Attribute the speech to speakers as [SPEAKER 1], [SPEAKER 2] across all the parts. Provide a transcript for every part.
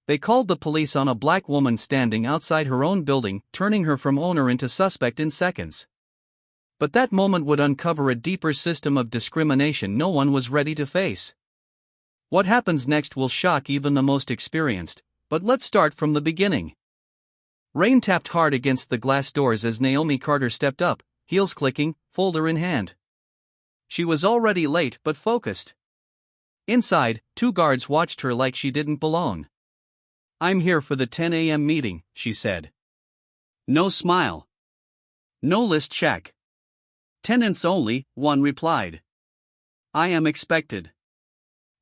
[SPEAKER 1] They called the police on a black woman standing outside her own building, turning her from owner into suspect in seconds. But that moment would uncover a deeper system of discrimination no one was ready to face. What happens next will shock even the most experienced, but let's start from the beginning. Rain tapped hard against the glass doors as Naomi Carter stepped up, heels clicking, folder in hand. She was already late but focused. Inside, 2 guards watched her like she didn't belong. "I'm here for the 10 a.m. meeting," she said. No smile. No list check. "Tenants only," one replied. "I am expected."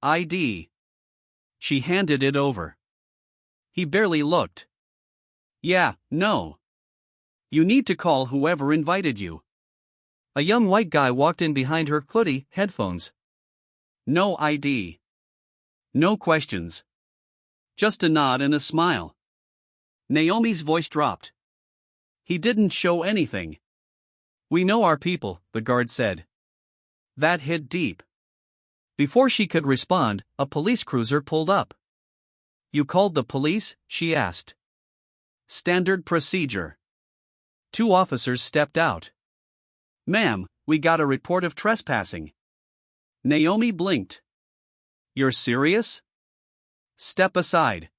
[SPEAKER 1] "ID." She handed it over. He barely looked. "Yeah, no. You need to call whoever invited you." A young white guy walked in behind her, hoodie, headphones. "No ID. No questions. Just a nod and a smile." Naomi's voice dropped. "He didn't show anything." "We know our people," the guard said. That hit deep. Before she could respond, a police cruiser pulled up. "You called the police?" she asked. "Standard procedure." 2 officers stepped out. "Ma'am, we got a report of trespassing." Naomi blinked. "You're serious?" "Step aside."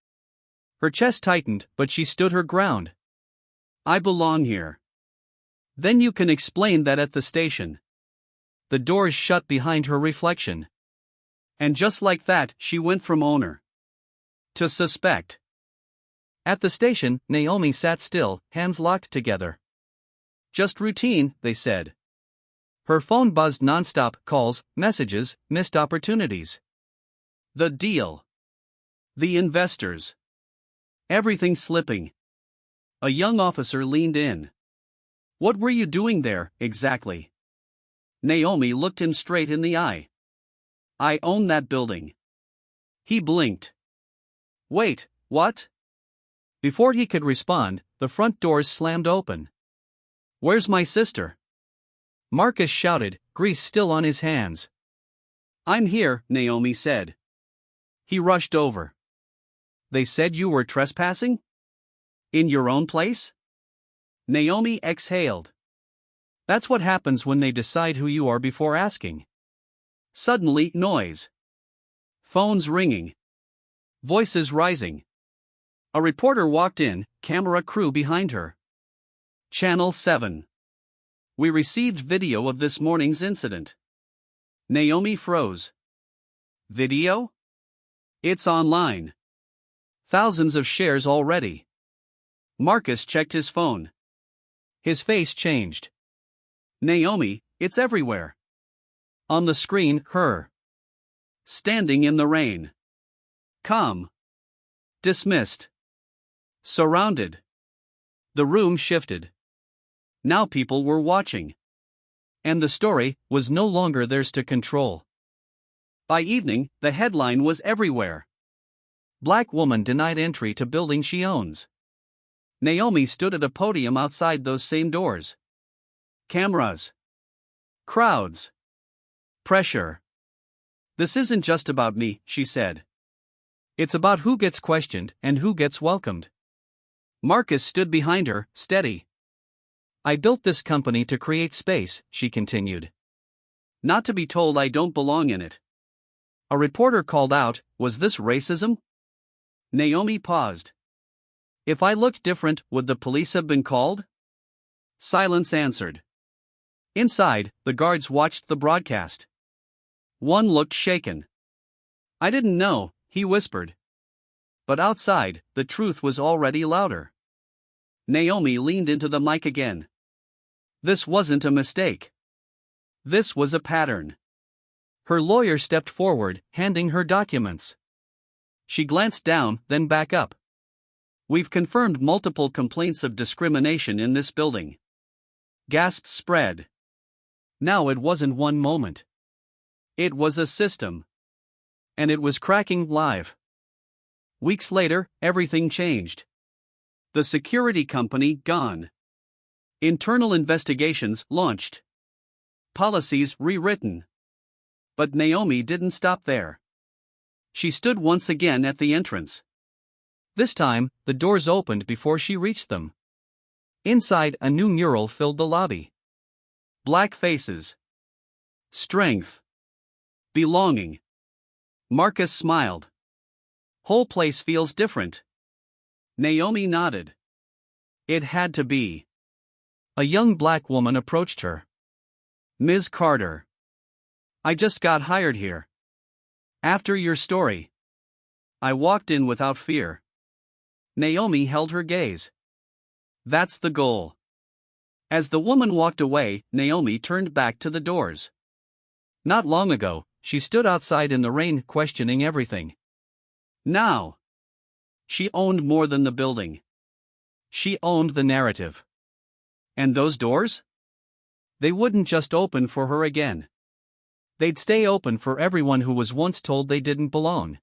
[SPEAKER 1] Her chest tightened, but she stood her ground. "I belong here." "Then you can explain that at the station." The doors shut behind her reflection. And just like that, she went from owner to suspect. At the station, Naomi sat still, hands locked together. "Just routine," they said. Her phone buzzed nonstop, calls, messages, missed opportunities. The deal. The investors. Everything slipping. A young officer leaned in. "What were you doing there, exactly?" Naomi looked him straight in the eye. "I own that building." He blinked. "Wait, what?" Before he could respond, the front doors slammed open. "Where's my sister?" Marcus shouted, grease still on his hands. "I'm here," Naomi said. He rushed over. "They said you were trespassing? In your own place?" Naomi exhaled. "That's what happens when they decide who you are before asking." Suddenly, noise. Phones ringing. Voices rising. A reporter walked in, camera crew behind her. Channel 7. "We received video of this morning's incident." Naomi froze. "Video? It's online. Thousands of shares already." Marcus checked his phone. His face changed. "Naomi, it's everywhere." On the screen, her. Standing in the rain. Calm. Dismissed. Surrounded. The room shifted. Now people were watching. And the story was no longer theirs to control. By evening, the headline was everywhere. "Black woman denied entry to building she owns." Naomi stood at a podium outside those same doors. Cameras. Crowds. Pressure. "This isn't just about me," she said. "It's about who gets questioned and who gets welcomed." Marcus stood behind her, steady. "I built this company to create space," she continued. "Not to be told I don't belong in it." A reporter called out, "Was this racism?" Naomi paused. "If I looked different, would the police have been called?" Silence answered. Inside, the guards watched the broadcast. One looked shaken. "I didn't know," he whispered. But outside, the truth was already louder. Naomi leaned into the mic again. This wasn't a mistake. This was a pattern. Her lawyer stepped forward, handing her documents. She glanced down, then back up. "We've confirmed multiple complaints of discrimination in this building." Gasps spread. Now it wasn't one moment. It was a system. And it was cracking live. Weeks later, everything changed. The security company gone. Internal investigations launched. Policies rewritten. But Naomi didn't stop there. She stood once again at the entrance. This time, the doors opened before she reached them. Inside, a new mural filled the lobby. Black faces. Strength. Belonging. Marcus smiled. Whole place feels different. Naomi nodded. It had to be. A young black woman approached her. Ms. Carter. I just got hired here. After your story. I walked in without fear. Naomi held her gaze. That's the goal. As the woman walked away, Naomi turned back to the doors. Not long ago, she stood outside in the rain questioning everything. Now, she owned more than the building. She owned the narrative. And those doors? They wouldn't just open for her again. They'd stay open for everyone who was once told they didn't belong.